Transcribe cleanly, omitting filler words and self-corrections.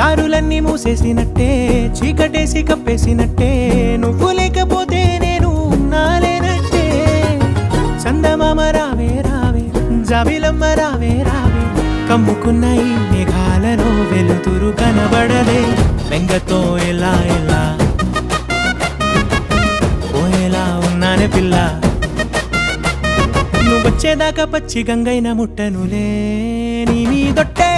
దారులన్నీ మూసేసినట్టే చీకటేసి కప్పేసినట్టే నువ్వు లేకపోతే నేను ఉన్నాలేనట్టే చందమామ రావే రావే జాబిలమ్మ రావే రావే కమ్ముకున్న ఈ మేఘాలలో వెలుతురు కనబడదే బెంగతో ఎలా ఎలా పోయేలా ఉన్నానే పిల్ల నువ్వొచ్చేదాకా పచ్చి గంగైన ముట్టనులే నీ మీదొట్టే